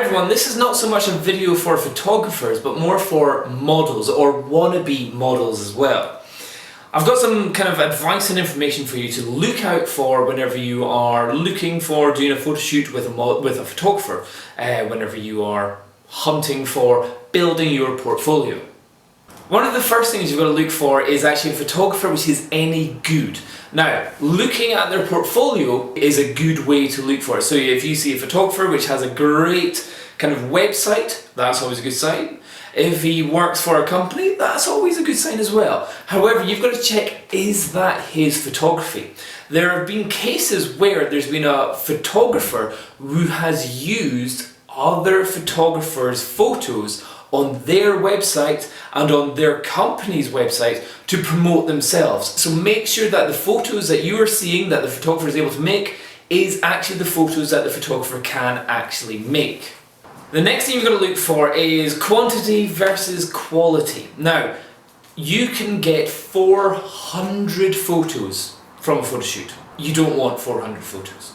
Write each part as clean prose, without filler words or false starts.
everyone, this is not so much a video for photographers but more for models or wannabe models as well. I've got some kind of advice and information for you to look out for whenever you are looking for doing a photo shoot with a photographer, whenever you are hunting for building your portfolio. One of the first things you've got to look for is actually a photographer which is any good. Now, looking at their portfolio is a good way to look for it. So if you see a photographer which has a great kind of website, that's always a good sign. If he works for a company, that's always a good sign as well. However, you've got to check, is that his photography? There have been cases where there's been a photographer who has used other photographers' photos on their website and on their company's website to promote themselves. So make sure that the photos that you are seeing that the photographer is able to make is actually the photos that the photographer can actually make. The next thing you've got to look for is quantity versus quality. Now, you can get 400 photos from a photo shoot. You don't want 400 photos.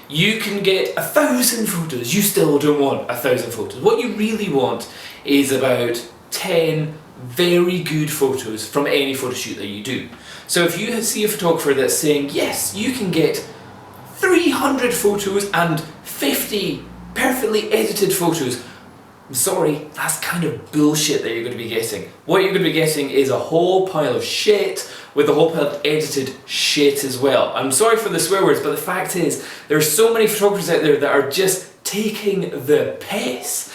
You can get 1,000 photos, you still don't want 1,000 photos. What you really want is about 10 very good photos from any photo shoot that you do. So if you see a photographer that's saying, yes, you can get 300 photos and 50 perfectly edited photos, I'm sorry, that's kind of bullshit that you're going to be getting. What you're going to be getting is a whole pile of shit with a whole pile of edited shit as well. I'm sorry for the swear words, but the fact is, there are so many photographers out there that are just taking the piss.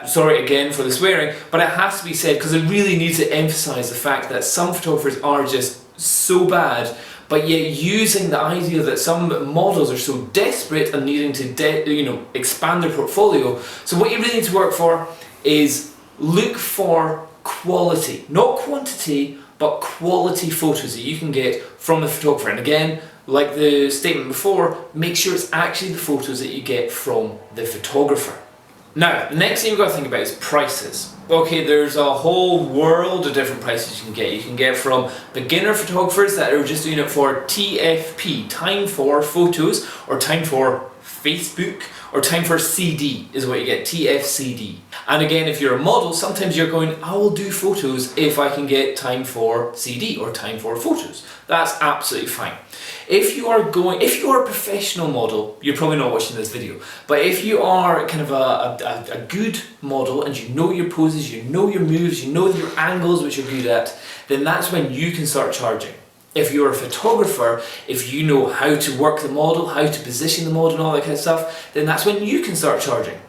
Sorry again for the swearing, but it has to be said because I really need to emphasise the fact that some photographers are just so bad, but yet using the idea that some models are so desperate and needing to expand their portfolio. So what you really need to work for is look for quality, not quantity, but quality photos that you can get from the photographer. And again, like the statement before, make sure it's actually the photos that you get from the photographer. Now, the next thing you've got to think about is prices. Okay, there's a whole world of different prices you can get. You can get from beginner photographers that are just doing it for TFP, time for photos, or time for Facebook, or time for CD is what you get, TFCD. And again, if you're a model, sometimes you're going, I will do photos if I can get time for CD or time for photos. That's absolutely fine. If you are a professional model, you're probably not watching this video, but if you are kind of a good model and you know your poses, you know your moves, you know your angles which you're good at, then that's when you can start charging. If you're a photographer, if you know how to work the model, how to position the model and all that kind of stuff, then that's when you can start charging.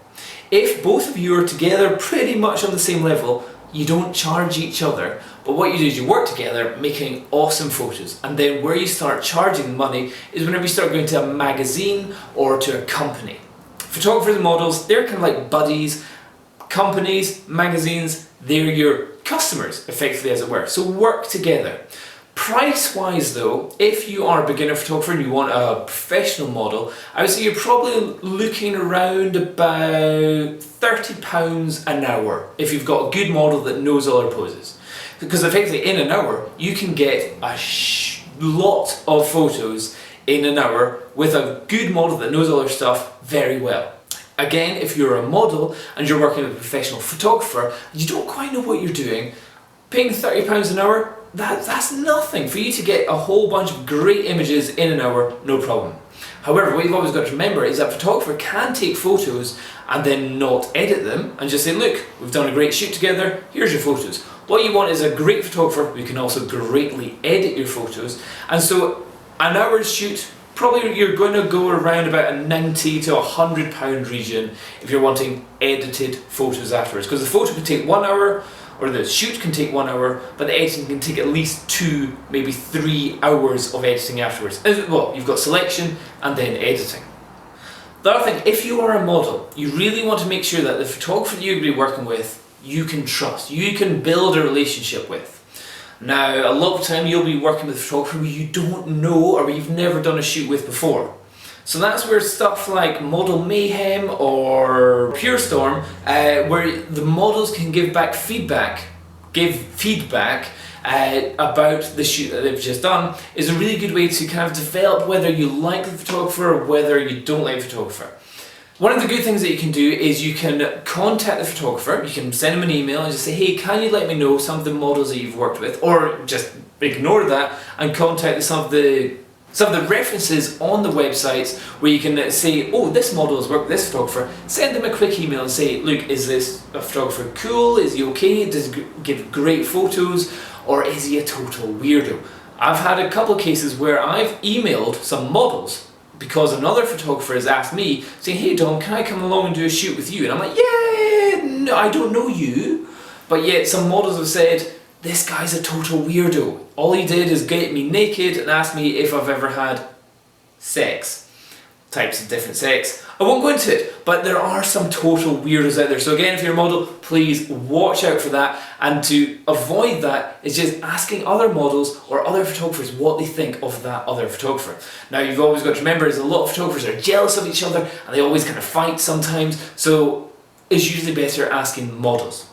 If both of you are together pretty much on the same level, you don't charge each other, but what you do is you work together making awesome photos, and then where you start charging money is whenever you start going to a magazine or to a company. Photographers and models, they're kind of like buddies. Companies, magazines, they're your customers, effectively as it were, so work together. Price-wise though, if you are a beginner photographer and you want a professional model, I would say you're probably looking around about £30 an hour if you've got a good model that knows all their poses. Because effectively in an hour, you can get a lot of photos in an hour with a good model that knows all their stuff very well. Again, if you're a model and you're working with a professional photographer and you don't quite know what you're doing, paying £30 an hour, that's nothing. For you to get a whole bunch of great images in an hour, no problem. However, what you've always got to remember is that a photographer can take photos and then not edit them and just say, look, we've done a great shoot together, here's your photos. What you want is a great photographer who can also greatly edit your photos. And so an hour's shoot, probably you're going to go around about a £90 to £100 region if you're wanting edited photos afterwards. Because the photo can take 1 hour, or the shoot can take 1 hour, but the editing can take at least 2, maybe 3 hours of editing afterwards. Well, you've got selection and then editing. The other thing, if you are a model, you really want to make sure that the photographer you're going to be working with, you can trust, you can build a relationship with. Now, a lot of the time you'll be working with a photographer who you don't know or you've never done a shoot with before. So that's where stuff like Model Mayhem or Pure Storm, where the models can give feedback about the shoot that they've just done, is a really good way to kind of develop whether you like the photographer or whether you don't like the photographer. One of the good things that you can do is you can contact the photographer, you can send them an email and just say, hey, can you let me know some of the models that you've worked with, or just ignore that and contact some of the references on the websites where you can say, oh, this model has worked with this photographer. Send them a quick email and say, look, is this a photographer cool? Is he okay? Does he give great photos? Or is he a total weirdo? I've had a couple of cases where I've emailed some models because another photographer has asked me, saying, hey Dom, can I come along and do a shoot with you? And I'm like, yeah, no, I don't know you. But yet some models have said, this guy's a total weirdo. All he did is get me naked and ask me if I've ever had sex. Types of different sex. I won't go into it, but there are some total weirdos out there. So again, if you're a model, please watch out for that. And to avoid that is just asking other models or other photographers what they think of that other photographer. Now you've always got to remember is a lot of photographers are jealous of each other and they always kind of fight sometimes. So it's usually better asking models.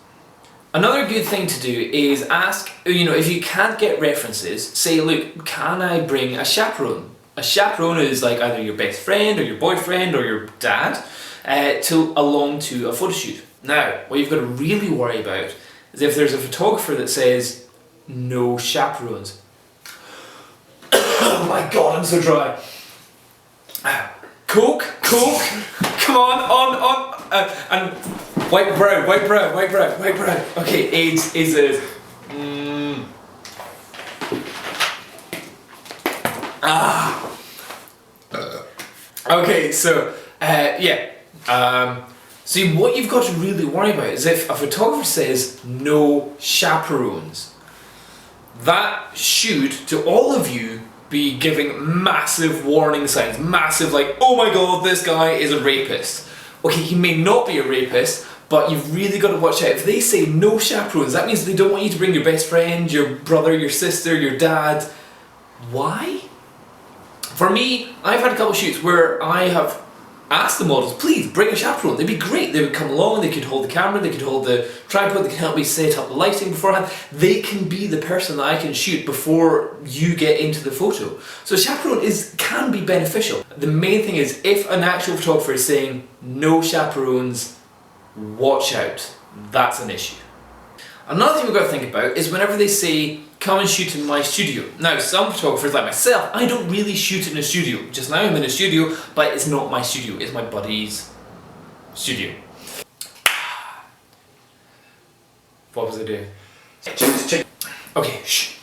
Another good thing to do is ask, if you can't get references, say, look, can I bring a chaperone? A chaperone is like either your best friend or your boyfriend or your dad along to a photo shoot. Now, what you've got to really worry about is if there's a photographer that says no chaperones. Oh my god, I'm so dry. Coke, come on, and white brown. Okay, AIDS is it. Okay, so see, what you've got to really worry about is if a photographer says no chaperones, that should, to all of you, be giving massive warning signs, massive like, oh my god, this guy is a rapist. Okay, he may not be a rapist, but you've really got to watch out. If they say no chaperones, that means they don't want you to bring your best friend, your brother, your sister, your dad. Why? For me, I've had a couple of shoots where I have asked the models, please bring a chaperone. They'd be great. They would come along, they could hold the camera, they could hold the tripod, they can help me set up the lighting beforehand. They can be the person that I can shoot before you get into the photo. So a chaperone can be beneficial. The main thing is, if an actual photographer is saying no chaperones, watch out. That's an issue. Another thing we've got to think about is whenever they say, come and shoot in my studio. Now, some photographers like myself, I don't really shoot in a studio. Just now I'm in a studio, but it's not my studio, it's my buddy's studio. What was I doing? Okay, shh.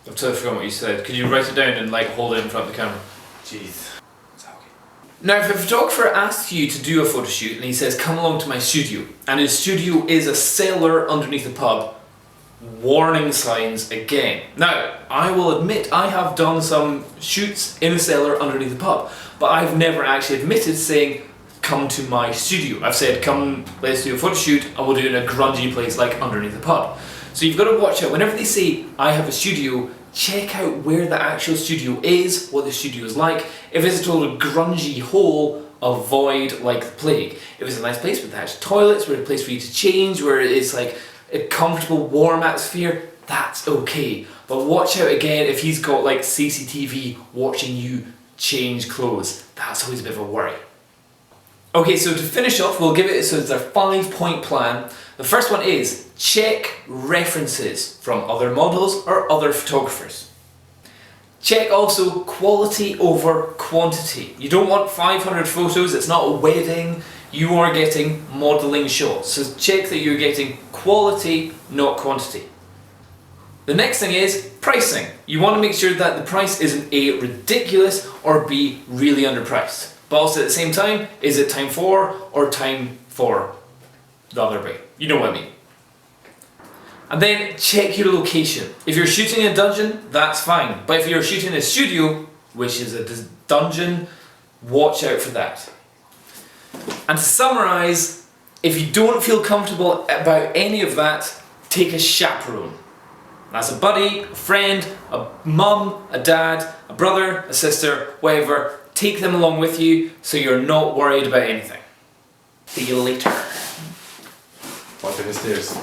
I've totally forgotten what you said. Could you write it down and hold it in front of the camera? Jeez. Now, if a photographer asks you to do a photo shoot and he says, come along to my studio, and his studio is a cellar underneath a pub, warning signs again. Now, I will admit I have done some shoots in a cellar underneath a pub, but I've never actually admitted saying, come to my studio. I've said, come, let's do a photo shoot, and we'll do it in a grungy place like underneath a pub. So you've got to watch out. Whenever they say, I have a studio, check out where the actual studio is, what the studio is like. If it's a total grungy hole, avoid like the plague. If it's a nice place with attached toilets, where a place for you to change, where it's like a comfortable, warm atmosphere, that's okay. But watch out again if he's got like CCTV watching you change clothes. That's always a bit of a worry. Okay, so to finish off, we'll give it, so it's our 5-point plan. The first one is check references from other models or other photographers. Check also quality over quantity. You don't want 500 photos, it's not a wedding, you are getting modelling shots. So check that you're getting quality, not quantity. The next thing is pricing. You want to make sure that the price isn't A, ridiculous, or B, really underpriced. But also at the same time, is it time for or time for the other way? You know what I mean. And then check your location. If you're shooting in a dungeon, that's fine. But if you're shooting in a studio, which is a dungeon, watch out for that. And to summarise, if you don't feel comfortable about any of that, take a chaperone. That's a buddy, a friend, a mum, a dad, a brother, a sister, whatever. Take them along with you so you're not worried about anything. See you later. Watching the stairs.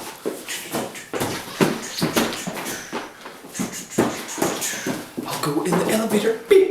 I'll go in the elevator. Beep.